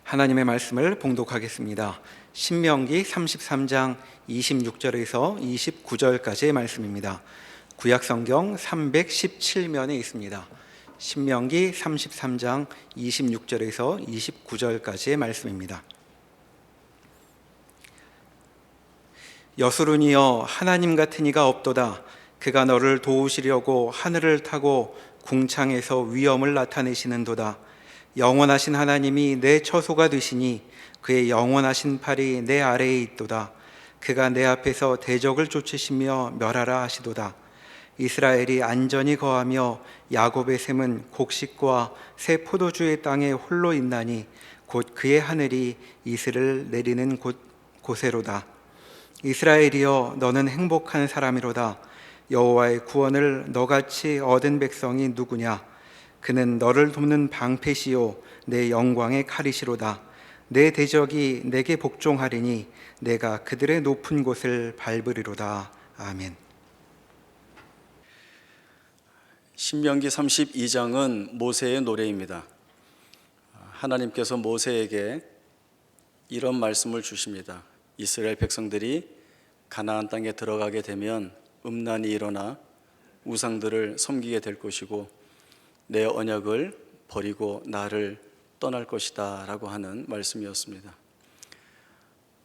하나님의 말씀을 봉독하겠습니다. 신명기 33장 26절에서 29절까지의 말씀입니다. 구약성경 317면에 있습니다. 신명기 33장 26절에서 29절까지의 말씀입니다. 여수론이여, 하나님 같은 이가 없도다. 그가 너를 도우시려고 하늘을 타고 궁창에서 위엄을 나타내시는도다. 영원하신 하나님이 내 처소가 되시니 그의 영원하신 팔이 내 아래에 있도다. 그가 내 앞에서 대적을 쫓으시며 멸하라 하시도다. 이스라엘이 안전히 거하며 야곱의 샘은 곡식과 새 포도주의 땅에 홀로 있나니 곧 그의 하늘이 이슬을 내리는 곳에로다. 이스라엘이여, 너는 행복한 사람이로다. 여호와의 구원을 너같이 얻은 백성이 누구냐? 그는 너를 돕는 방패시요 내 영광의 칼이시로다. 내 대적이 내게 복종하리니 내가 그들의 높은 곳을 밟으리로다. 아멘. 신명기 32장은 모세의 노래입니다. 하나님께서 모세에게 이런 말씀을 주십니다. 이스라엘 백성들이 가나안 땅에 들어가게 되면 음란이 일어나 우상들을 섬기게 될 것이고 내 언약을 버리고 나를 떠날 것이다 라고 하는 말씀이었습니다.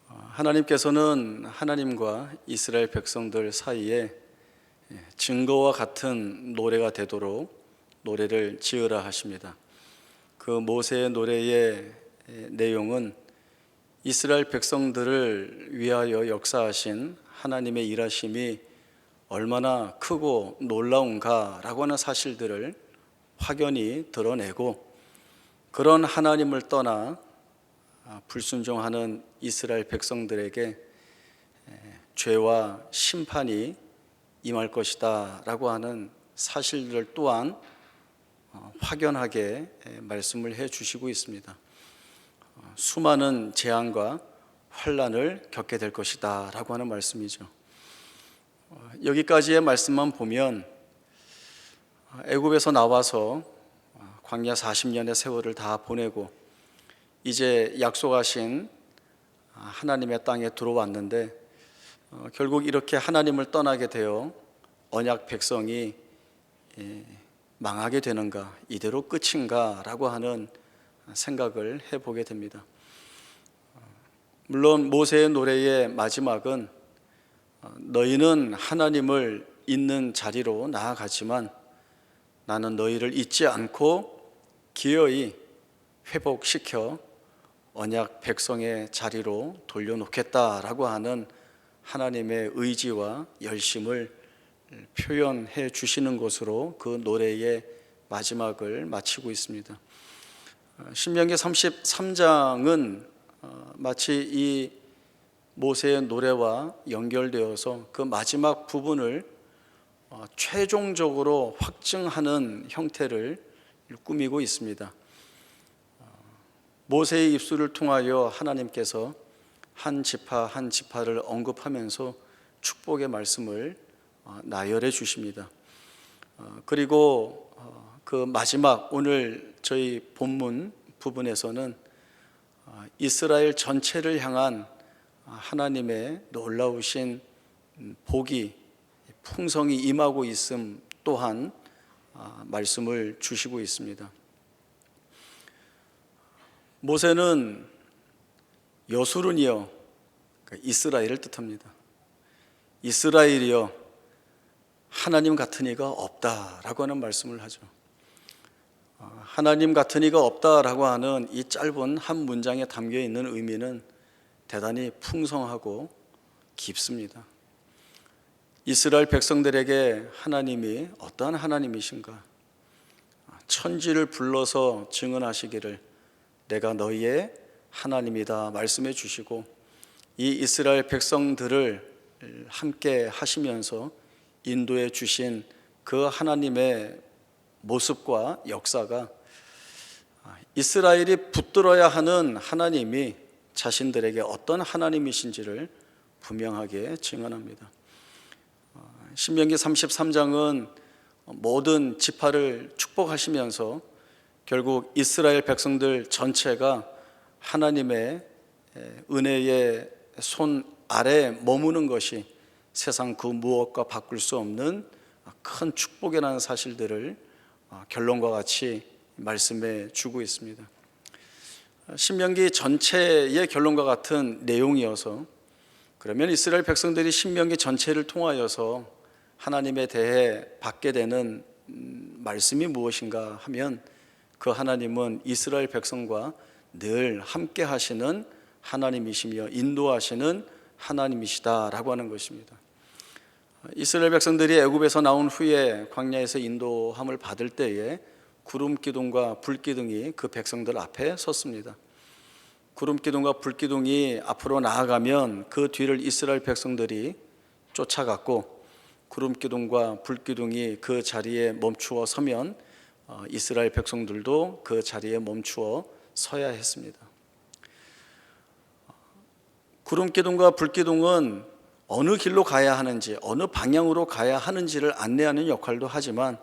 하나님께서는 하나님과 이스라엘 백성들 사이에 증거와 같은 노래가 되도록 노래를 지으라 하십니다. 그 모세의 노래의 내용은 이스라엘 백성들을 위하여 역사하신 하나님의 일하심이 얼마나 크고 놀라운가 라고 하는 사실들을 확연히 드러내고, 그런 하나님을 떠나 불순종하는 이스라엘 백성들에게 죄와 심판이 임할 것이다 라고 하는 사실들 또한 확연하게 말씀을 해 주시고 있습니다. 수많은 재앙과 환난을 겪게 될 것이다 라고 하는 말씀이죠. 여기까지의 말씀만 보면 애굽에서 나와서 광야 40년의 세월을 다 보내고 이제 약속하신 하나님의 땅에 들어왔는데, 결국 이렇게 하나님을 떠나게 되어 언약 백성이 망하게 되는가, 이대로 끝인가 라고 하는 생각을 해보게 됩니다. 물론 모세의 노래의 마지막은 너희는 하나님을 잊는 자리로 나아가지만 나는 너희를 잊지 않고 기어이 회복시켜 언약 백성의 자리로 돌려놓겠다라고 하는 하나님의 의지와 열심을 표현해 주시는 것으로 그 노래의 마지막을 마치고 있습니다. 신명기 33장은 마치 이 모세의 노래와 연결되어서 그 마지막 부분을 최종적으로 확증하는 형태를 꾸미고 있습니다. 모세의 입술을 통하여 하나님께서 한 지파 한 지파를 언급하면서 축복의 말씀을 나열해 주십니다. 그리고 그 마지막 오늘 저희 본문 부분에서는 이스라엘 전체를 향한 하나님의 놀라우신 복이 풍성이 임하고 있음 또한 말씀을 주시고 있습니다. 모세는 여수론이여, 그러니까 이스라엘을 뜻합니다. 이스라엘이여, 하나님 같은 이가 없다라고 하는 말씀을 하죠. 하나님 같은 이가 없다라고 하는 이 짧은 한 문장에 담겨 있는 의미는 대단히 풍성하고 깊습니다. 이스라엘 백성들에게 하나님이 어떠한 하나님이신가? 천지를 불러서 증언하시기를 내가 너희의 하나님이다 말씀해 주시고, 이 이스라엘 백성들을 함께 하시면서 인도해 주신 그 하나님의 모습과 역사가 이스라엘이 붙들어야 하는 하나님이 자신들에게 어떤 하나님이신지를 분명하게 증언합니다. 신명기 33장은 모든 지파를 축복하시면서 결국 이스라엘 백성들 전체가 하나님의 은혜의 손 아래에 머무는 것이 세상 그 무엇과 바꿀 수 없는 큰 축복이라는 사실들을 결론과 같이 말씀해 주고 있습니다. 신명기 전체의 결론과 같은 내용이어서, 그러면 이스라엘 백성들이 신명기 전체를 통하여서 하나님에 대해 받게 되는 말씀이 무엇인가 하면, 그 하나님은 이스라엘 백성과 늘 함께 하시는 하나님이시며 인도하시는 하나님이시다라고 하는 것입니다. 이스라엘 백성들이 애굽에서 나온 후에 광야에서 인도함을 받을 때에 구름 기둥과 불 기둥이 그 백성들 앞에 섰습니다. 구름 기둥과 불 기둥이 앞으로 나아가면 그 뒤를 이스라엘 백성들이 쫓아갔고, 구름 기둥과 불 기둥이 그 자리에 멈추어 서면 이스라엘 백성들도 그 자리에 멈추어 서야 했습니다. 구름 기둥과 불 기둥은 어느 길로 가야 하는지, 어느 방향으로 가야 하는지를 안내하는 역할도 하지만,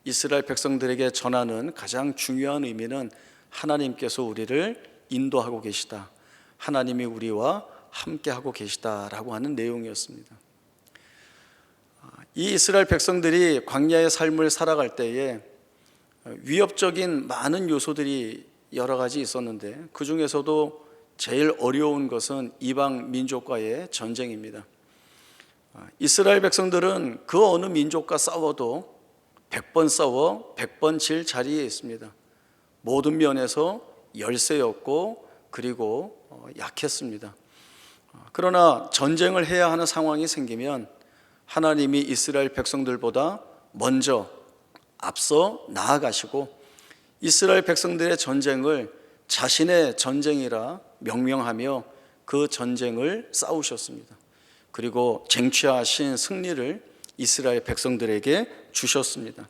이스라엘 백성들에게 전하는 가장 중요한 의미는 하나님께서 우리를 인도하고 계시다, 하나님이 우리와 함께하고 계시다라고 하는 내용이었습니다. 이 이스라엘 백성들이 광야의 삶을 살아갈 때에 위협적인 많은 요소들이 여러 가지 있었는데, 그 중에서도 제일 어려운 것은 이방 민족과의 전쟁입니다. 이스라엘 백성들은 그 어느 민족과 싸워도 100번 싸워 100번 질 자리에 있습니다. 모든 면에서 열세였고 그리고 약했습니다. 그러나 전쟁을 해야 하는 상황이 생기면 하나님이 이스라엘 백성들보다 먼저 앞서 나아가시고 이스라엘 백성들의 전쟁을 자신의 전쟁이라 명명하며 그 전쟁을 싸우셨습니다. 그리고 쟁취하신 승리를 이스라엘 백성들에게 주셨습니다.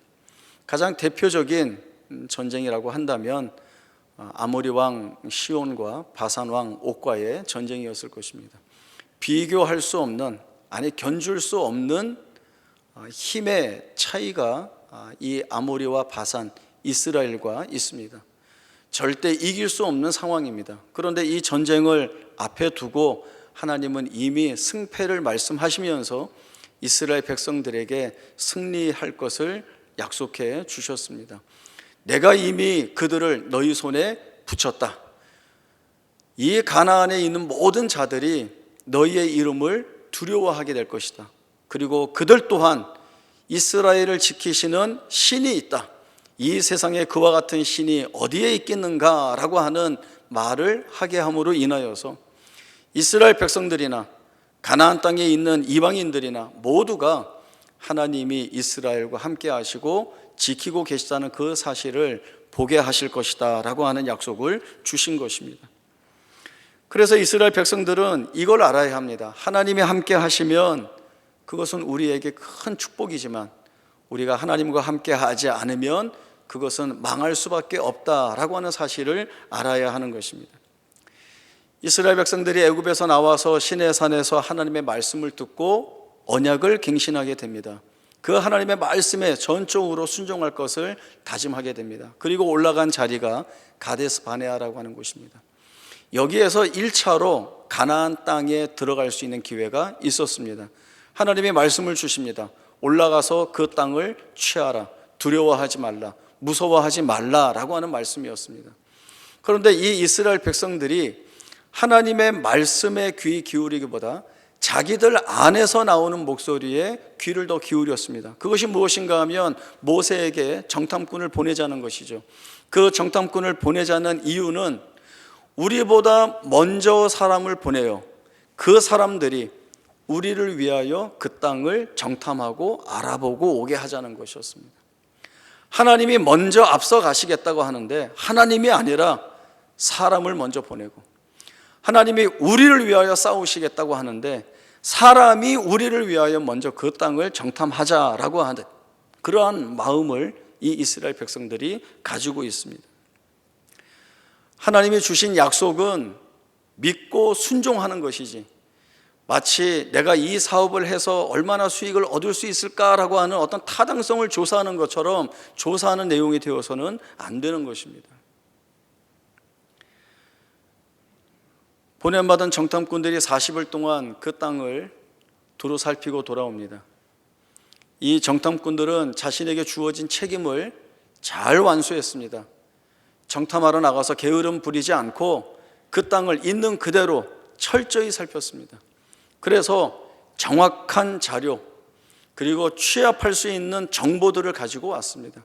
가장 대표적인 전쟁이라고 한다면 아모리 왕 시온과 바산 왕 옥과의 전쟁이었을 것입니다. 비교할 수 없는, 아니 견줄 수 없는 힘의 차이가 이 아모리와 바산, 이스라엘과 있습니다. 절대 이길 수 없는 상황입니다. 그런데 이 전쟁을 앞에 두고 하나님은 이미 승패를 말씀하시면서 이스라엘 백성들에게 승리할 것을 약속해 주셨습니다. 내가 이미 그들을 너희 손에 붙였다. 이 가나안에 있는 모든 자들이 너희의 이름을 두려워하게 될 것이다. 그리고 그들 또한 이스라엘을 지키시는 신이 있다. 이 세상에 그와 같은 신이 어디에 있겠는가라고 하는 말을 하게 함으로 인하여서 이스라엘 백성들이나 가나안 땅에 있는 이방인들이나 모두가 하나님이 이스라엘과 함께 하시고 지키고 계시다는 그 사실을 보게 하실 것이다 라고 하는 약속을 주신 것입니다. 그래서 이스라엘 백성들은 이걸 알아야 합니다. 하나님이 함께 하시면 그것은 우리에게 큰 축복이지만, 우리가 하나님과 함께 하지 않으면 그것은 망할 수밖에 없다라고 하는 사실을 알아야 하는 것입니다. 이스라엘 백성들이 애굽에서 나와서 시내산에서 하나님의 말씀을 듣고 언약을 갱신하게 됩니다. 그 하나님의 말씀에 전적으로 순종할 것을 다짐하게 됩니다. 그리고 올라간 자리가 가데스 바네아라고 하는 곳입니다. 여기에서 1차로 가나안 땅에 들어갈 수 있는 기회가 있었습니다. 하나님의 말씀을 주십니다. 올라가서 그 땅을 취하라. 두려워하지 말라. 무서워하지 말라라고 하는 말씀이었습니다. 그런데 이 이스라엘 백성들이 하나님의 말씀에 귀 기울이기보다 자기들 안에서 나오는 목소리에 귀를 더 기울였습니다. 그것이 무엇인가 하면 모세에게 정탐꾼을 보내자는 것이죠. 그 정탐꾼을 보내자는 이유는 우리보다 먼저 사람을 보내요. 그 사람들이 우리를 위하여 그 땅을 정탐하고 알아보고 오게 하자는 것이었습니다. 하나님이 먼저 앞서 가시겠다고 하는데 하나님이 아니라 사람을 먼저 보내고, 하나님이 우리를 위하여 싸우시겠다고 하는데 사람이 우리를 위하여 먼저 그 땅을 정탐하자라고 하는 그러한 마음을 이 이스라엘 백성들이 가지고 있습니다. 하나님이 주신 약속은 믿고 순종하는 것이지, 마치 내가 이 사업을 해서 얼마나 수익을 얻을 수 있을까라고 하는 어떤 타당성을 조사하는 것처럼 조사하는 내용이 되어서는 안 되는 것입니다. 보냄받은 정탐꾼들이 40일 동안 그 땅을 두루 살피고 돌아옵니다. 이 정탐꾼들은 자신에게 주어진 책임을 잘 완수했습니다. 정탐하러 나가서 게으름 부리지 않고 그 땅을 있는 그대로 철저히 살폈습니다. 그래서 정확한 자료 그리고 취합할 수 있는 정보들을 가지고 왔습니다.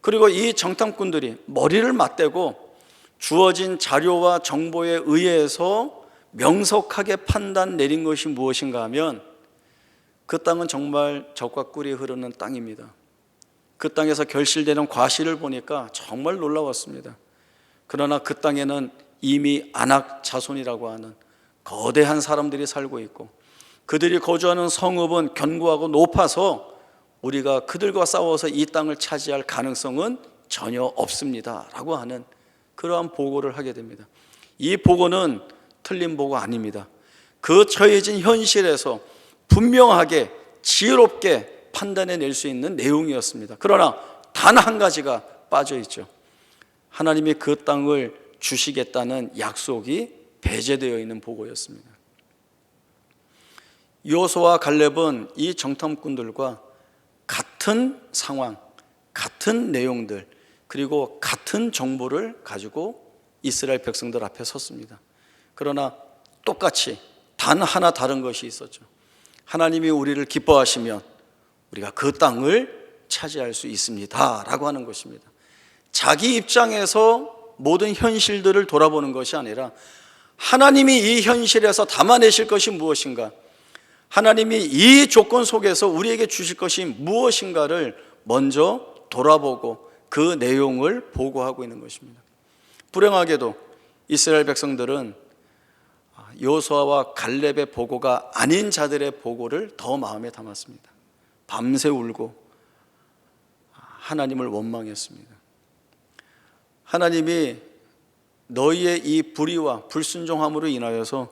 그리고 이 정탐꾼들이 머리를 맞대고 주어진 자료와 정보에 의해서 명석하게 판단 내린 것이 무엇인가 하면 그 땅은 정말 젖과 꿀이 흐르는 땅입니다. 그 땅에서 결실되는 과실을 보니까 정말 놀라웠습니다. 그러나 그 땅에는 이미 아낙 자손이라고 하는 거대한 사람들이 살고 있고 그들이 거주하는 성읍은 견고하고 높아서 우리가 그들과 싸워서 이 땅을 차지할 가능성은 전혀 없습니다 라고 하는 그러한 보고를 하게 됩니다. 이 보고는 틀린 보고 아닙니다. 그 처해진 현실에서 분명하게 지혜롭게 판단해낼 수 있는 내용이었습니다. 그러나 단 한 가지가 빠져 있죠. 하나님이 그 땅을 주시겠다는 약속이 배제되어 있는 보고였습니다. 여호수아와 갈렙은 이 정탐꾼들과 같은 상황, 같은 내용들, 그리고 같은 정보를 가지고 이스라엘 백성들 앞에 섰습니다. 그러나 똑같이 단 하나 다른 것이 있었죠. 하나님이 우리를 기뻐하시면 우리가 그 땅을 차지할 수 있습니다 라고 하는 것입니다. 자기 입장에서 모든 현실들을 돌아보는 것이 아니라 하나님이 이 현실에서 담아내실 것이 무엇인가, 하나님이 이 조건 속에서 우리에게 주실 것이 무엇인가를 먼저 돌아보고 그 내용을 보고하고 있는 것입니다. 불행하게도 이스라엘 백성들은 여호수아와 갈렙의 보고가 아닌 자들의 보고를 더 마음에 담았습니다. 밤새 울고 하나님을 원망했습니다. 하나님이 너희의 이 불의와 불순종함으로 인하여서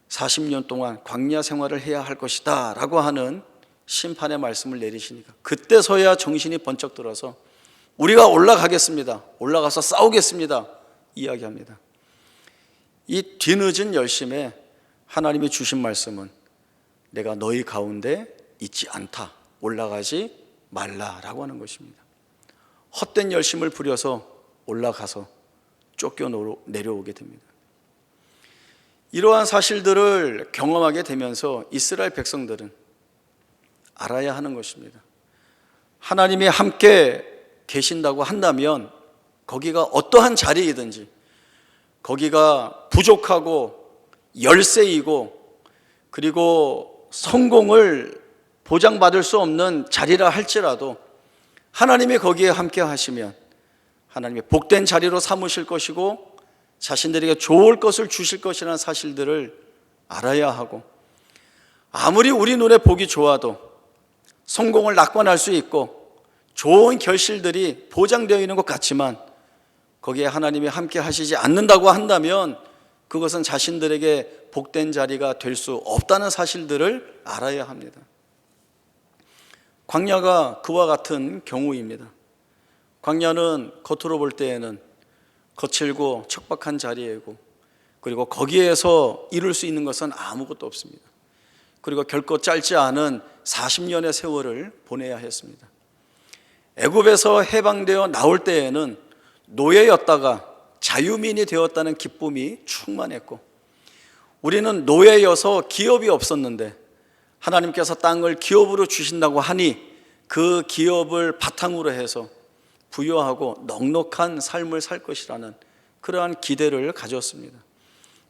40년 동안 광야 생활을 해야 할 것이다 라고 하는 심판의 말씀을 내리시니까 그때서야 정신이 번쩍 들어서 우리가 올라가겠습니다, 올라가서 싸우겠습니다 이야기합니다. 이 뒤늦은 열심에 하나님이 주신 말씀은 내가 너희 가운데 있지 않다, 올라가지 말라라고 하는 것입니다. 헛된 열심을 부려서 올라가서 쫓겨 내려오게 됩니다. 이러한 사실들을 경험하게 되면서 이스라엘 백성들은 알아야 하는 것입니다. 하나님이 함께 계신다고 한다면 거기가 어떠한 자리이든지, 거기가 부족하고 열세이고 그리고 성공을 보장받을 수 없는 자리라 할지라도 하나님이 거기에 함께 하시면 하나님의 복된 자리로 삼으실 것이고 자신들에게 좋을 것을 주실 것이라는 사실들을 알아야 하고, 아무리 우리 눈에 보기 좋아도 성공을 낙관할 수 있고 좋은 결실들이 보장되어 있는 것 같지만 거기에 하나님이 함께 하시지 않는다고 한다면 그것은 자신들에게 복된 자리가 될 수 없다는 사실들을 알아야 합니다. 광야가 그와 같은 경우입니다. 광야는 겉으로 볼 때에는 거칠고 척박한 자리이고 그리고 거기에서 이룰 수 있는 것은 아무것도 없습니다. 그리고 결코 짧지 않은 40년의 세월을 보내야 했습니다. 애굽에서 해방되어 나올 때에는 노예였다가 자유민이 되었다는 기쁨이 충만했고, 우리는 노예여서 기업이 없었는데 하나님께서 땅을 기업으로 주신다고 하니 그 기업을 바탕으로 해서 부유하고 넉넉한 삶을 살 것이라는 그러한 기대를 가졌습니다.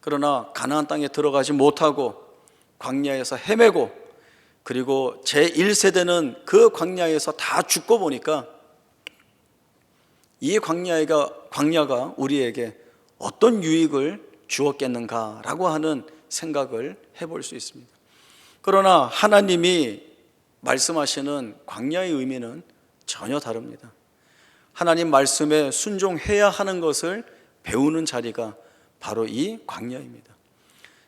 그러나 가나안 땅에 들어가지 못하고 광야에서 헤매고 그리고 제1세대는 그 광야에서 다 죽고 보니까 이 광야가 우리에게 어떤 유익을 주었겠는가라고 하는 생각을 해볼 수 있습니다. 그러나 하나님이 말씀하시는 광야의 의미는 전혀 다릅니다. 하나님 말씀에 순종해야 하는 것을 배우는 자리가 바로 이 광야입니다.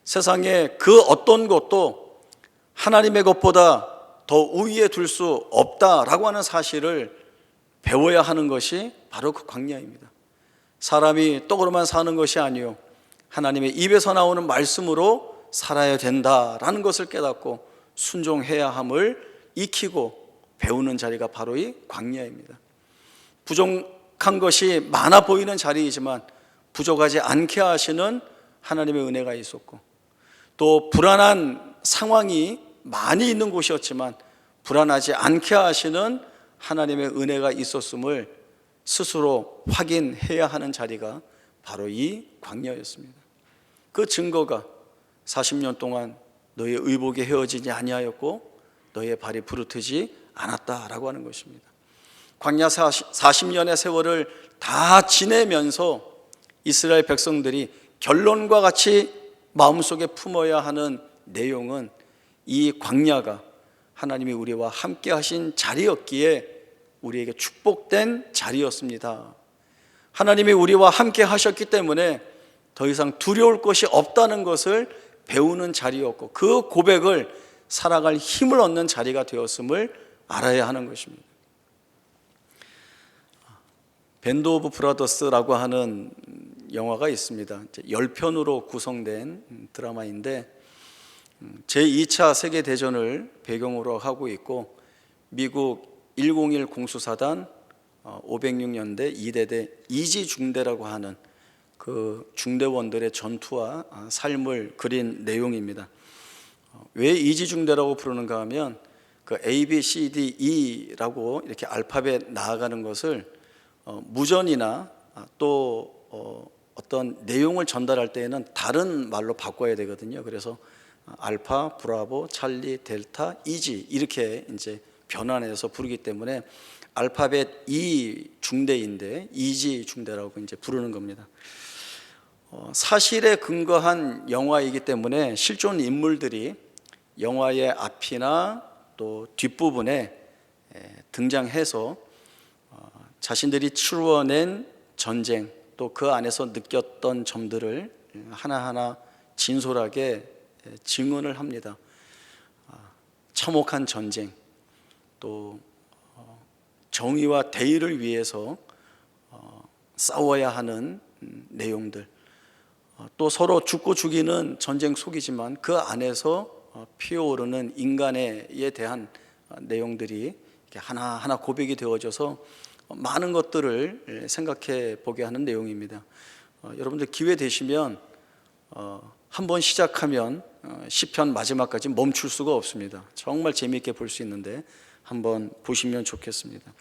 세상에 그 어떤 것도 하나님의 것보다 더 우위에 둘 수 없다라고 하는 사실을 배워야 하는 것이 바로 그 광야입니다. 사람이 떡으로만 사는 것이 아니요 하나님의 입에서 나오는 말씀으로 살아야 된다라는 것을 깨닫고 순종해야 함을 익히고 배우는 자리가 바로 이 광야입니다. 부족한 것이 많아 보이는 자리이지만 부족하지 않게 하시는 하나님의 은혜가 있었고, 또 불안한 상황이 많이 있는 곳이었지만 불안하지 않게 하시는 하나님의 은혜가 있었음을 스스로 확인해야 하는 자리가 바로 이 광야였습니다. 그 증거가 40년 동안 너의 의복이 헤어지지 아니하였고 너의 발이 부르트지 않았다라고 하는 것입니다. 광야 40년의 세월을 다 지내면서 이스라엘 백성들이 결론과 같이 마음속에 품어야 하는 내용은 이 광야가 하나님이 우리와 함께 하신 자리였기에 우리에게 축복된 자리였습니다. 하나님이 우리와 함께 하셨기 때문에 더 이상 두려울 것이 없다는 것을 배우는 자리였고, 그 고백을 살아갈 힘을 얻는 자리가 되었음을 알아야 하는 것입니다. 밴드 오브 브라더스라고 하는 영화가 있습니다. 10편으로 구성된 드라마인데 제2차 세계대전을 배경으로 하고 있고, 미국 101 공수사단 506년대 2대대 이지중대라고 하는 그 중대원들의 전투와 삶을 그린 내용입니다. 왜 이지중대라고 부르는가 하면 그 A, B, C, D, E라고 이렇게 알파벳 나아가는 것을 무전이나 또 어떤 내용을 전달할 때에는 다른 말로 바꿔야 되거든요. 그래서 알파, 브라보, 찰리, 델타, 이지 이렇게 이제 변환해서 부르기 때문에 알파벳 E 중대인데 이지 중대라고 이제 부르는 겁니다. 사실에 근거한 영화이기 때문에 실존 인물들이 영화의 앞이나 또 뒷부분에 등장해서 자신들이 치루어낸 전쟁, 또 그 안에서 느꼈던 점들을 하나하나 진솔하게 증언을 합니다. 참혹한 전쟁, 또 정의와 대의를 위해서 싸워야 하는 내용들, 또 서로 죽고 죽이는 전쟁 속이지만 그 안에서 피어오르는 인간에 대한 내용들이 하나하나 고백이 되어져서 많은 것들을 생각해 보게 하는 내용입니다. 여러분들 기회 되시면 한번 시작하면 시편 마지막까지 멈출 수가 없습니다. 정말 재미있게 볼 수 있는데 한번 보시면 좋겠습니다.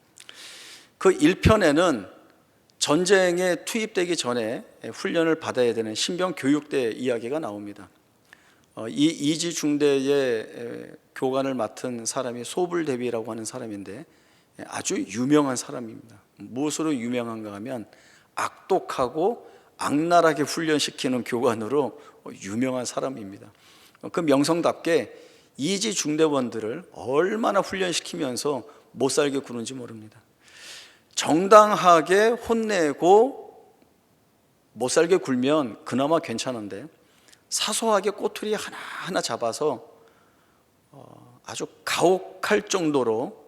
그 1편에는 전쟁에 투입되기 전에 훈련을 받아야 되는 신병 교육대 이야기가 나옵니다. 이 이지중대의 교관을 맡은 사람이 소불대비라고 하는 사람인데 아주 유명한 사람입니다. 무엇으로 유명한가 하면 악독하고 악랄하게 훈련시키는 교관으로 유명한 사람입니다. 그 명성답게 이지중대원들을 얼마나 훈련시키면서 못살게 구는지 모릅니다. 정당하게 혼내고 못살게 굴면 그나마 괜찮은데 사소하게 꼬투리 하나하나 잡아서 아주 가혹할 정도로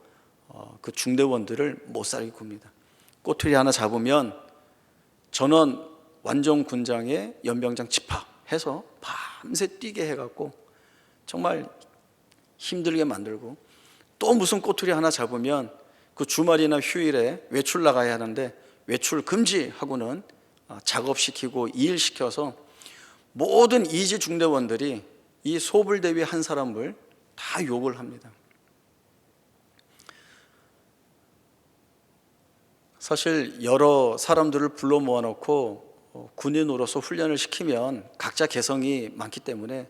그 중대원들을 못살게 굽니다. 꼬투리 하나 잡으면 전원 완전 군장에 연병장 집합해서 밤새 뛰게 해갖고 정말 힘들게 만들고, 또 무슨 꼬투리 하나 잡으면 그 주말이나 휴일에 외출 나가야 하는데 외출 금지하고는 작업시키고 일시켜서 모든 이지 중대원들이 이 소불대위 한 사람을 다 욕을 합니다. 사실 여러 사람들을 불러 모아놓고 군인으로서 훈련을 시키면 각자 개성이 많기 때문에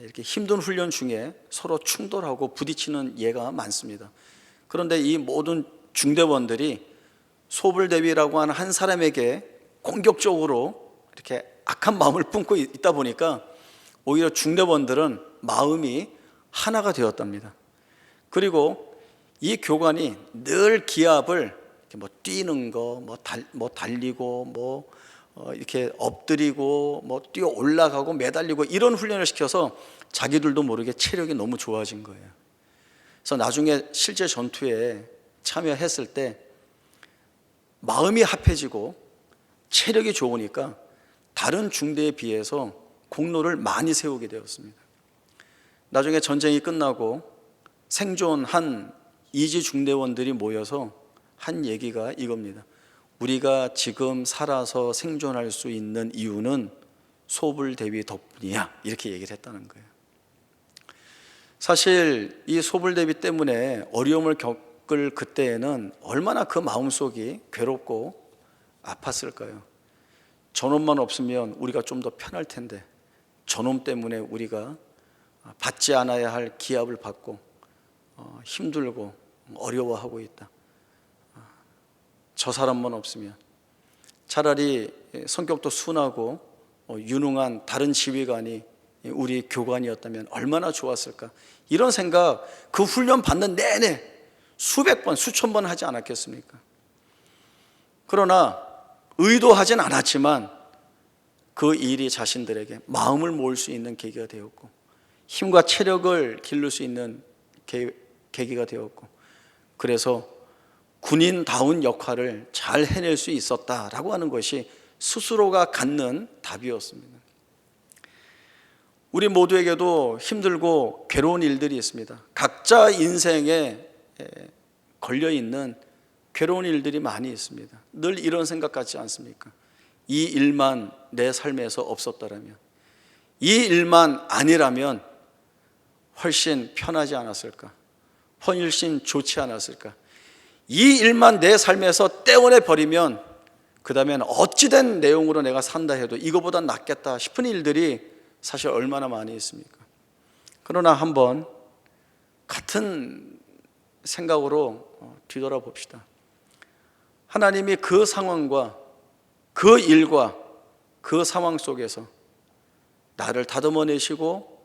이렇게 힘든 훈련 중에 서로 충돌하고 부딪히는 예가 많습니다. 그런데 이 모든 중대원들이 소불대위라고 하는 한 사람에게 공격적으로 이렇게 악한 마음을 품고 있다 보니까 오히려 중대원들은 마음이 하나가 되었답니다. 그리고 이 교관이 늘 기합을 뭐 뛰는 거, 뭐 달리고, 이렇게 엎드리고, 뛰어 올라가고, 매달리고 이런 훈련을 시켜서 자기들도 모르게 체력이 너무 좋아진 거예요. 그래서 나중에 실제 전투에 참여했을 때 마음이 합해지고 체력이 좋으니까 다른 중대에 비해서 공로를 많이 세우게 되었습니다. 나중에 전쟁이 끝나고 생존한 이지 중대원들이 모여서 한 얘기가 이겁니다. 우리가 지금 살아서 생존할 수 있는 이유는 소불대비 덕분이야, 이렇게 얘기를 했다는 거예요. 사실 이 소불대비 때문에 어려움을 겪을 그때에는 얼마나 그 마음속이 괴롭고 아팠을까요? 저놈만 없으면 우리가 좀 더 편할 텐데 저놈 때문에 우리가 받지 않아야 할 기합을 받고 힘들고 어려워하고 있다. 저 사람만 없으면, 차라리 성격도 순하고 유능한 다른 지휘관이 우리 교관이었다면 얼마나 좋았을까. 이런 생각 그 훈련 받는 내내 수백 번 수천 번 하지 않았겠습니까? 그러나 의도하진 않았지만 그 일이 자신들에게 마음을 모을 수 있는 계기가 되었고 힘과 체력을 기를 수 있는 계기가 되었고, 그래서 군인다운 역할을 잘 해낼 수 있었다라고 하는 것이 스스로가 갖는 답이었습니다. 우리 모두에게도 힘들고 괴로운 일들이 있습니다. 각자 인생에 걸려있는 괴로운 일들이 많이 있습니다. 늘 이런 생각 같지 않습니까? 이 일만 내 삶에서 없었더라면, 이 일만 아니라면 훨씬 편하지 않았을까? 훨씬 좋지 않았을까? 이 일만 내 삶에서 떼어내 버리면 그 다음엔 어찌된 내용으로 내가 산다 해도 이거보다 낫겠다 싶은 일들이 사실 얼마나 많이 있습니까? 그러나 한번 같은 생각으로 뒤돌아봅시다. 하나님이 그 상황과 그 일과 그 상황 속에서 나를 다듬어내시고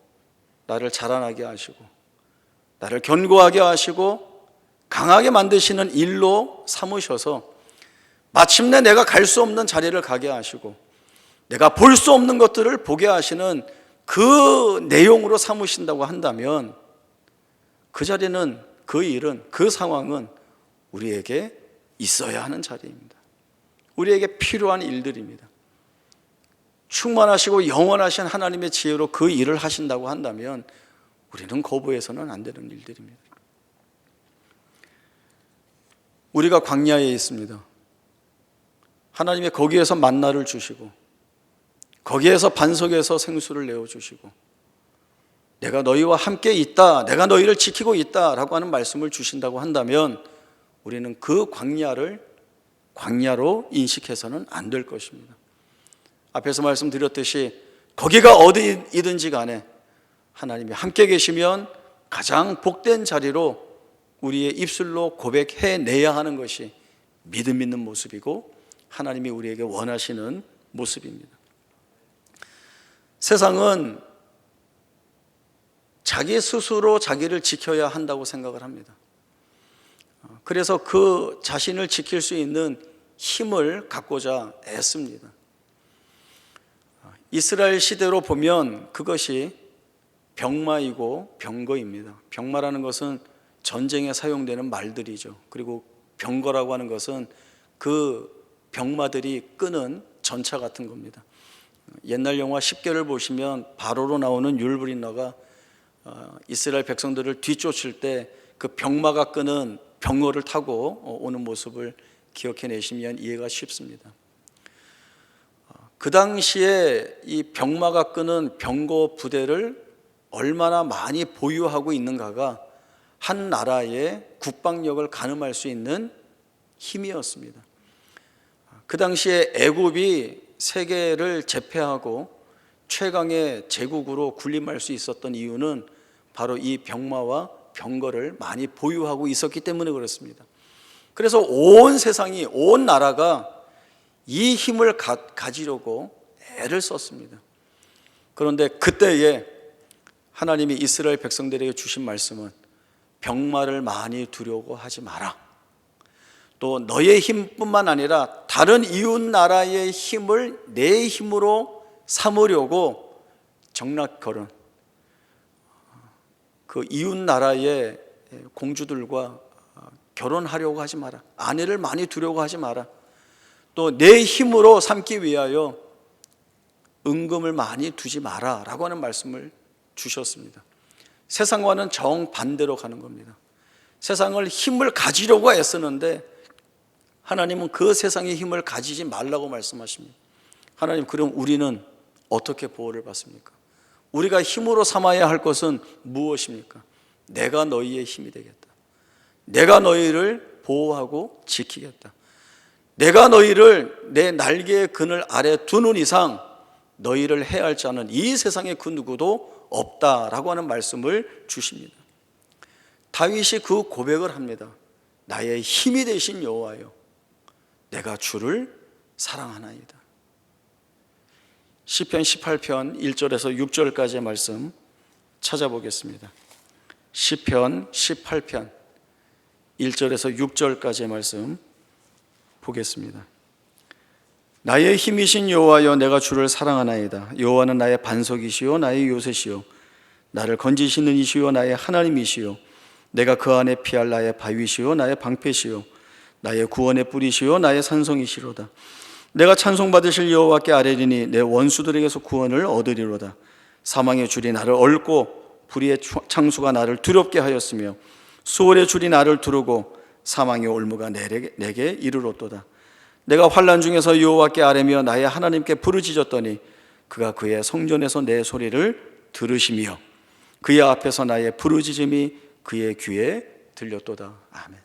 나를 자라나게 하시고 나를 견고하게 하시고 강하게 만드시는 일로 삼으셔서 마침내 내가 갈 수 없는 자리를 가게 하시고 내가 볼 수 없는 것들을 보게 하시는 그 내용으로 삼으신다고 한다면 그 자리는, 그 일은, 그 상황은 우리에게 있어야 하는 자리입니다. 우리에게 필요한 일들입니다. 충만하시고 영원하신 하나님의 지혜로 그 일을 하신다고 한다면 우리는 거부해서는 안 되는 일들입니다. 우리가 광야에 있습니다. 하나님이 거기에서 만나를 주시고 거기에서 반석에서 생수를 내어주시고 내가 너희와 함께 있다, 내가 너희를 지키고 있다 라고 하는 말씀을 주신다고 한다면 우리는 그 광야를 광야로 인식해서는 안 될 것입니다. 앞에서 말씀드렸듯이 거기가 어디이든지 간에 하나님이 함께 계시면 가장 복된 자리로 우리의 입술로 고백해내야 하는 것이 믿음 있는 모습이고 하나님이 우리에게 원하시는 모습입니다. 세상은 자기 스스로 자기를 지켜야 한다고 생각을 합니다. 그래서 그 자신을 지킬 수 있는 힘을 갖고자 애씁니다. 이스라엘 시대로 보면 그것이 병마이고 병거입니다. 병마라는 것은 전쟁에 사용되는 말들이죠. 그리고 병거라고 하는 것은 그 병마들이 끄는 전차 같은 겁니다. 옛날 영화 10개를 보시면 바로로 나오는 율브린너가 이스라엘 백성들을 뒤쫓을 때 그 병마가 끄는 병거를 타고 오는 모습을 기억해내시면 이해가 쉽습니다. 그 당시에 이 병마가 끄는 병거 부대를 얼마나 많이 보유하고 있는가가 한 나라의 국방력을 가늠할 수 있는 힘이었습니다. 그 당시에 애굽이 세계를 제패하고 최강의 제국으로 군림할 수 있었던 이유는 바로 이 병마와 병거를 많이 보유하고 있었기 때문에 그렇습니다. 그래서 온 세상이, 온 나라가 이 힘을 가지려고 애를 썼습니다. 그런데 그때에 하나님이 이스라엘 백성들에게 주신 말씀은 병마를 많이 두려고 하지 마라. 또 너의 힘뿐만 아니라 다른 이웃 나라의 힘을 내 힘으로 삼으려고 정락걸은 그 이웃 나라의 공주들과 결혼하려고 하지 마라. 아내를 많이 두려고 하지 마라. 또 내 힘으로 삼기 위하여 은금을 많이 두지 마라라고 하는 말씀을 주셨습니다. 세상과는 정반대로 가는 겁니다. 세상을 힘을 가지려고 애쓰는데 하나님은 그 세상의 힘을 가지지 말라고 말씀하십니다. 하나님, 그럼 우리는 어떻게 보호를 받습니까? 우리가 힘으로 삼아야 할 것은 무엇입니까? 내가 너희의 힘이 되겠다. 내가 너희를 보호하고 지키겠다. 내가 너희를 내 날개의 그늘 아래 두는 이상 너희를 해할 자는 이 세상에 그 누구도 없다라고 하는 말씀을 주십니다. 다윗이 그 고백을 합니다. 나의 힘이 되신 여호와여, 내가 주를 사랑하나이다. 시편 18편 1절에서 6절까지의 말씀 찾아보겠습니다. 시편 18편 1절에서 6절까지의 말씀 보겠습니다. 나의 힘이신 여호와여, 내가 주를 사랑하나이다. 여호와는 나의 반석이시요 나의 요새시요 나를 건지시는 이시요 나의 하나님이시요 내가 그 안에 피할 나의 바위시요 나의 방패시요 나의 구원의 뿌리시요 나의 산성이시로다. 내가 찬송받으실 여호와께 아뢰리니 내 원수들에게서 구원을 얻으리로다. 사망의 줄이 나를 얽고 불의의 창수가 나를 두렵게 하였으며 수월의 줄이 나를 두르고 사망의 올무가 내게 이르렀도다. 내가 환난 중에서 여호와께 아뢰며 나의 하나님께 부르짖었더니 그가 그의 성전에서 내 소리를 들으시며 그의 앞에서 나의 부르짖음이 그의 귀에 들렸도다. 아멘.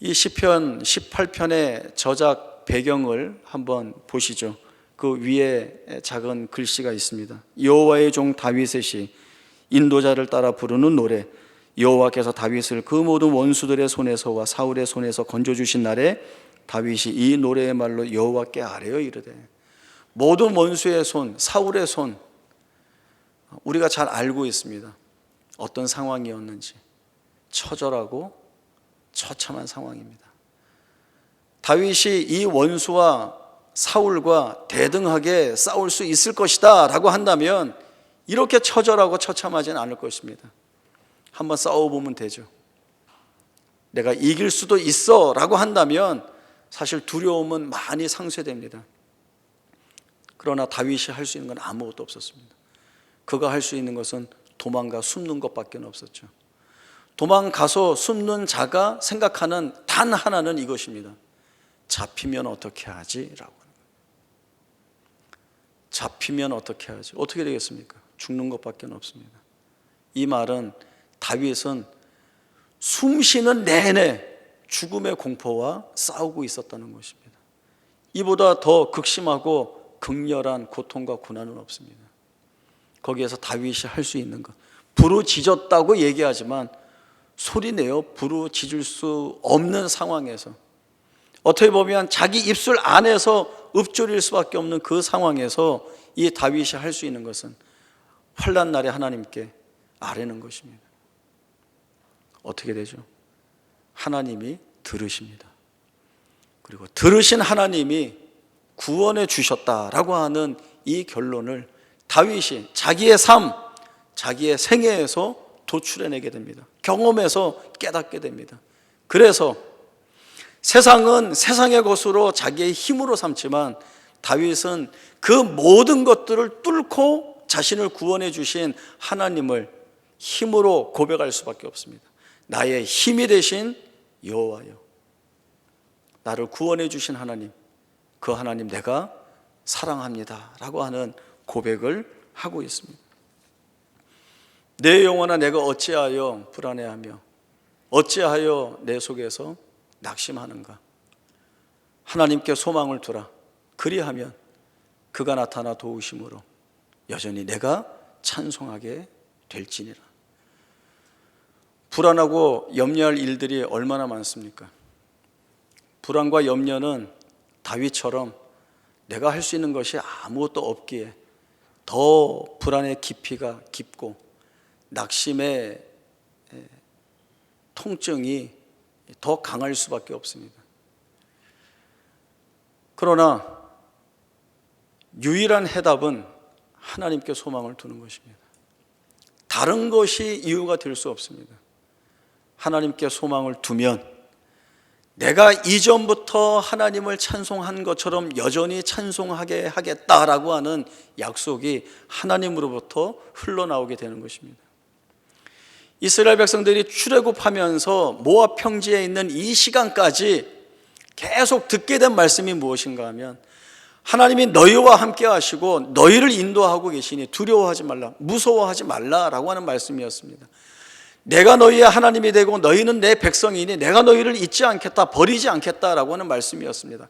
이 시편 18편의 저작 배경을 한번 보시죠. 그 위에 작은 글씨가 있습니다. 여호와의 종 다윗의 시, 인도자를 따라 부르는 노래. 여호와께서 다윗을 그 모든 원수들의 손에서와 사울의 손에서 건져주신 날에 다윗이 이 노래의 말로 여호와께 아뢰어 이르되. 모든 원수의 손, 사울의 손, 우리가 잘 알고 있습니다. 어떤 상황이었는지. 처절하고 처참한 상황입니다. 다윗이 이 원수와 사울과 대등하게 싸울 수 있을 것이다 라고 한다면 이렇게 처절하고 처참하지는 않을 것입니다. 한번 싸워보면 되죠. 내가 이길 수도 있어 라고 한다면 사실 두려움은 많이 상쇄됩니다. 그러나 다윗이 할 수 있는 건 아무것도 없었습니다. 그가 할 수 있는 것은 도망가 숨는 것밖에 없었죠. 도망가서 숨는 자가 생각하는 단 하나는 이것입니다. 잡히면 어떻게 하지? 라고 하는 거예요. 잡히면 어떻게 하지? 어떻게 되겠습니까? 죽는 것밖에 없습니다. 이 말은 다윗은 숨 쉬는 내내 죽음의 공포와 싸우고 있었다는 것입니다. 이보다 더 극심하고 극렬한 고통과 고난은 없습니다. 거기에서 다윗이 할 수 있는 것, 부르짖었다고 얘기하지만 소리내어 부르짖을 수 없는 상황에서, 어떻게 보면 자기 입술 안에서 읊조릴 수밖에 없는 그 상황에서 이 다윗이 할 수 있는 것은 환난 날에 하나님께 아뢰는 것입니다. 어떻게 되죠? 하나님이 들으십니다. 그리고 들으신 하나님이 구원해 주셨다라고 하는 이 결론을 다윗이 자기의 삶, 자기의 생애에서 도출해내게 됩니다. 경험에서 깨닫게 됩니다. 그래서 세상은 세상의 것으로 자기의 힘으로 삼지만 다윗은 그 모든 것들을 뚫고 자신을 구원해 주신 하나님을 힘으로 고백할 수밖에 없습니다. 나의 힘이 되신 여호와여, 나를 구원해 주신 하나님, 그 하나님 내가 사랑합니다 라고 하는 고백을 하고 있습니다. 내 영혼아, 내가 어찌하여 불안해하며 어찌하여 내 속에서 낙심하는가? 하나님께 소망을 두라. 그리하면 그가 나타나 도우심으로 여전히 내가 찬송하게 될지니라. 불안하고 염려할 일들이 얼마나 많습니까? 불안과 염려는 다윗처럼 내가 할 수 있는 것이 아무것도 없기에 더 불안의 깊이가 깊고 낙심의 통증이 더 강할 수밖에 없습니다. 그러나 유일한 해답은 하나님께 소망을 두는 것입니다. 다른 것이 이유가 될 수 없습니다. 하나님께 소망을 두면 내가 이전부터 하나님을 찬송한 것처럼 여전히 찬송하게 하겠다라고 하는 약속이 하나님으로부터 흘러나오게 되는 것입니다. 이스라엘 백성들이 출애굽하면서 모압 평지에 있는 이 시간까지 계속 듣게 된 말씀이 무엇인가 하면, 하나님이 너희와 함께 하시고 너희를 인도하고 계시니 두려워하지 말라, 무서워하지 말라라고 하는 말씀이었습니다. 내가 너희의 하나님이 되고 너희는 내 백성이니 내가 너희를 잊지 않겠다, 버리지 않겠다라고 하는 말씀이었습니다.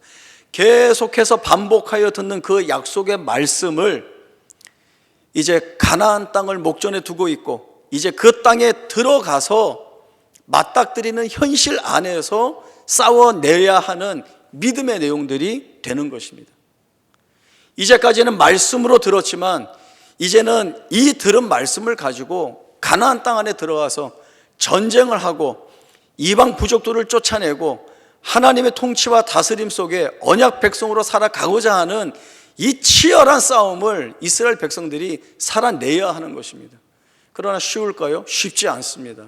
계속해서 반복하여 듣는 그 약속의 말씀을 이제 가나안 땅을 목전에 두고 있고, 이제 그 땅에 들어가서 맞닥뜨리는 현실 안에서 싸워내야 하는 믿음의 내용들이 되는 것입니다. 이제까지는 말씀으로 들었지만 이제는 이 들은 말씀을 가지고 가나안 땅 안에 들어가서 전쟁을 하고 이방 부족들을 쫓아내고 하나님의 통치와 다스림 속에 언약 백성으로 살아가고자 하는 이 치열한 싸움을 이스라엘 백성들이 살아내야 하는 것입니다. 그러나 쉬울까요? 쉽지 않습니다.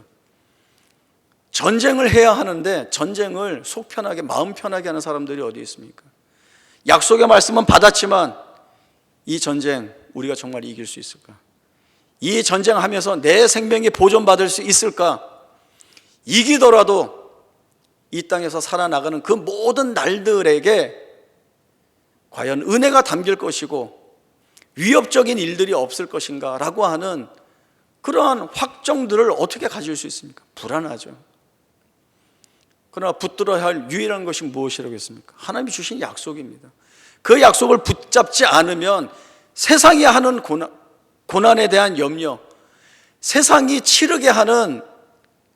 전쟁을 해야 하는데 전쟁을 속 편하게 마음 편하게 하는 사람들이 어디 있습니까? 약속의 말씀은 받았지만 이 전쟁 우리가 정말 이길 수 있을까? 이 전쟁하면서 내 생명이 보존받을 수 있을까? 이기더라도 이 땅에서 살아나가는 그 모든 날들에게 과연 은혜가 담길 것이고 위협적인 일들이 없을 것인가 라고 하는 그러한 확정들을 어떻게 가질 수 있습니까? 불안하죠. 그러나 붙들어야 할 유일한 것이 무엇이라고 했습니까? 하나님이 주신 약속입니다. 그 약속을 붙잡지 않으면 세상이 하는 고난에 대한 염려, 세상이 치르게 하는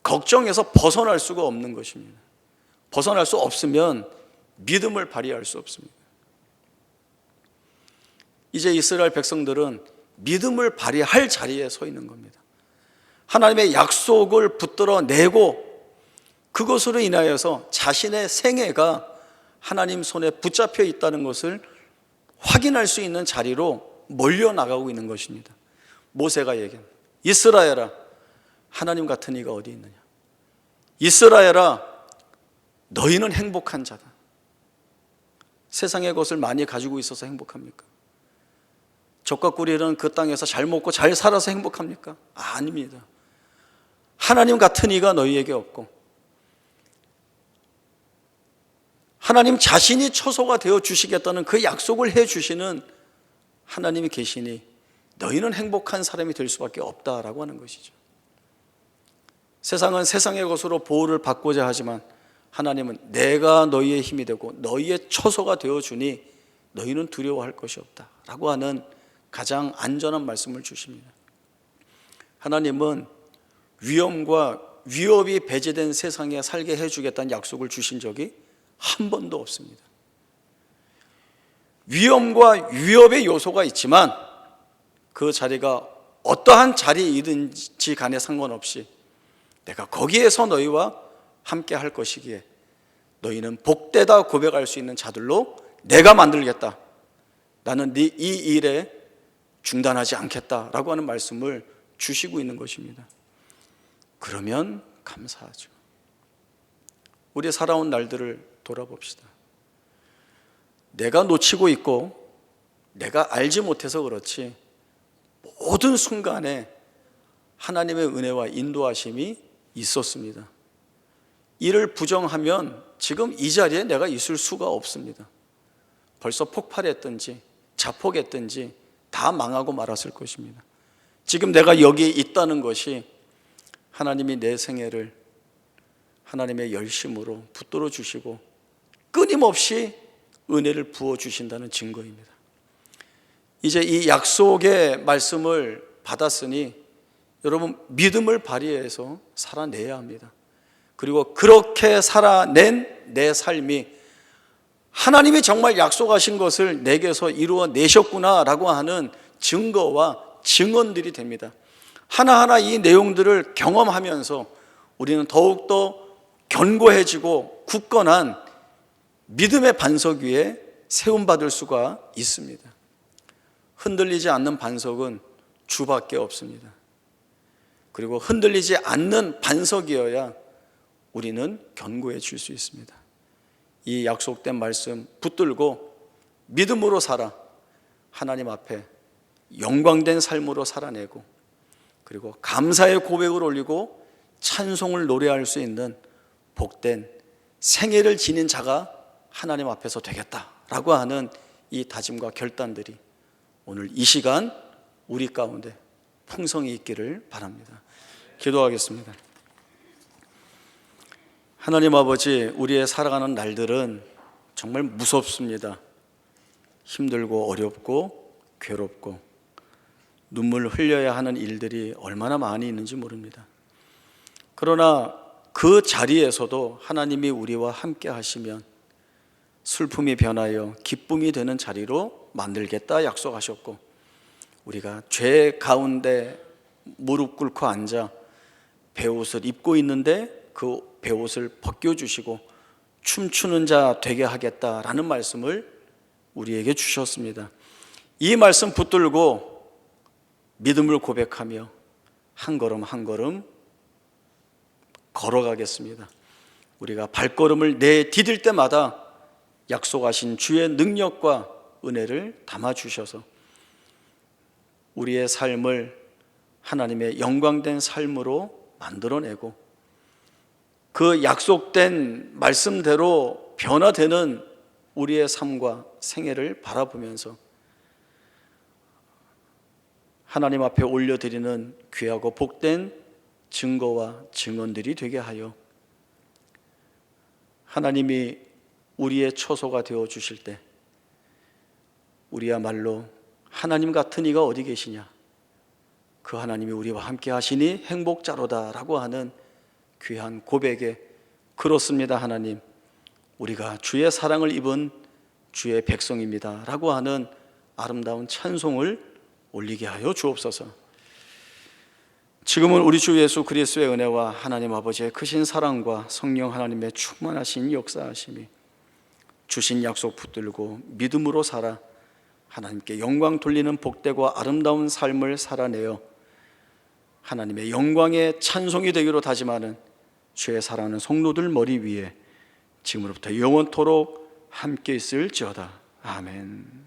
걱정에서 벗어날 수가 없는 것입니다. 벗어날 수 없으면 믿음을 발휘할 수 없습니다. 이제 이스라엘 백성들은 믿음을 발휘할 자리에 서 있는 겁니다. 하나님의 약속을 붙들어 내고 그것으로 인하여서 자신의 생애가 하나님 손에 붙잡혀 있다는 것을 확인할 수 있는 자리로 몰려나가고 있는 것입니다. 모세가 얘기합니다. 이스라엘아, 하나님 같은 이가 어디 있느냐? 이스라엘아, 너희는 행복한 자다. 세상의 것을 많이 가지고 있어서 행복합니까? 젖과 꿀이는 그 땅에서 잘 먹고 잘 살아서 행복합니까? 아닙니다. 하나님 같은 이가 너희에게 없고 하나님 자신이 처소가 되어 주시겠다는 그 약속을 해 주시는 하나님이 계시니 너희는 행복한 사람이 될 수밖에 없다라고 하는 것이죠. 세상은 세상의 것으로 보호를 받고자 하지만 하나님은 내가 너희의 힘이 되고 너희의 처소가 되어 주니 너희는 두려워할 것이 없다라고 하는 가장 안전한 말씀을 주십니다. 하나님은 위험과 위협이 배제된 세상에 살게 해주겠다는 약속을 주신 적이 한 번도 없습니다. 위험과 위협의 요소가 있지만 그 자리가 어떠한 자리이든지 간에 상관없이 내가 거기에서 너희와 함께 할 것이기에 너희는 복되다 고백할 수 있는 자들로 내가 만들겠다. 나는 이 일에 중단하지 않겠다라고 하는 말씀을 주시고 있는 것입니다. 그러면 감사하죠. 우리 살아온 날들을 돌아봅시다. 내가 놓치고 있고 내가 알지 못해서 그렇지 모든 순간에 하나님의 은혜와 인도하심이 있었습니다. 이를 부정하면 지금 이 자리에 내가 있을 수가 없습니다. 벌써 폭발했든지 자폭했든지 다 망하고 말았을 것입니다. 지금 내가 여기에 있다는 것이 하나님이 내 생애를 하나님의 열심으로 붙들어 주시고 끊임없이 은혜를 부어 주신다는 증거입니다. 이제 이 약속의 말씀을 받았으니 여러분 믿음을 발휘해서 살아내야 합니다. 그리고 그렇게 살아낸 내 삶이 하나님이 정말 약속하신 것을 내게서 이루어 내셨구나라고 하는 증거와 증언들이 됩니다. 하나하나 이 내용들을 경험하면서 우리는 더욱더 견고해지고 굳건한 믿음의 반석 위에 세움받을 수가 있습니다. 흔들리지 않는 반석은 주밖에 없습니다. 그리고 흔들리지 않는 반석이어야 우리는 견고해질 수 있습니다. 이 약속된 말씀 붙들고 믿음으로 살아 하나님 앞에 영광된 삶으로 살아내고, 그리고 감사의 고백을 올리고 찬송을 노래할 수 있는 복된 생애를 지닌 자가 하나님 앞에서 되겠다라고 하는 이 다짐과 결단들이 오늘 이 시간 우리 가운데 풍성히 있기를 바랍니다. 기도하겠습니다. 하나님 아버지, 우리의 살아가는 날들은 정말 무섭습니다. 힘들고 어렵고 괴롭고 눈물 흘려야 하는 일들이 얼마나 많이 있는지 모릅니다. 그러나 그 자리에서도 하나님이 우리와 함께 하시면 슬픔이 변하여 기쁨이 되는 자리로 만들겠다 약속하셨고, 우리가 죄 가운데 무릎 꿇고 앉아 베옷을 입고 있는데 그 베옷을 벗겨주시고 춤추는 자 되게 하겠다라는 말씀을 우리에게 주셨습니다. 이 말씀 붙들고 믿음을 고백하며 한 걸음 한 걸음 걸어가겠습니다. 우리가 발걸음을 내디딜 때마다 약속하신 주의 능력과 은혜를 담아주셔서 우리의 삶을 하나님의 영광된 삶으로 만들어내고, 그 약속된 말씀대로 변화되는 우리의 삶과 생애를 바라보면서 하나님 앞에 올려드리는 귀하고 복된 증거와 증언들이 되게 하여 하나님이 우리의 처소가 되어 주실 때 우리야말로 하나님 같은 이가 어디 계시냐, 그 하나님이 우리와 함께 하시니 행복자로다라고 하는 귀한 고백에, 그렇습니다 하나님, 우리가 주의 사랑을 입은 주의 백성입니다 라고 하는 아름다운 찬송을 올리게 하여 주옵소서. 지금은 우리 주 예수 그리스도의 은혜와 하나님 아버지의 크신 사랑과 성령 하나님의 충만하신 역사하심이 주신 약속 붙들고 믿음으로 살아 하나님께 영광 돌리는 복되고 아름다운 삶을 살아내어 하나님의 영광의 찬송이 되기로 다짐하는 주의 사랑하는 성도들 머리 위에 지금으로부터 영원토록 함께 있을지어다. 아멘.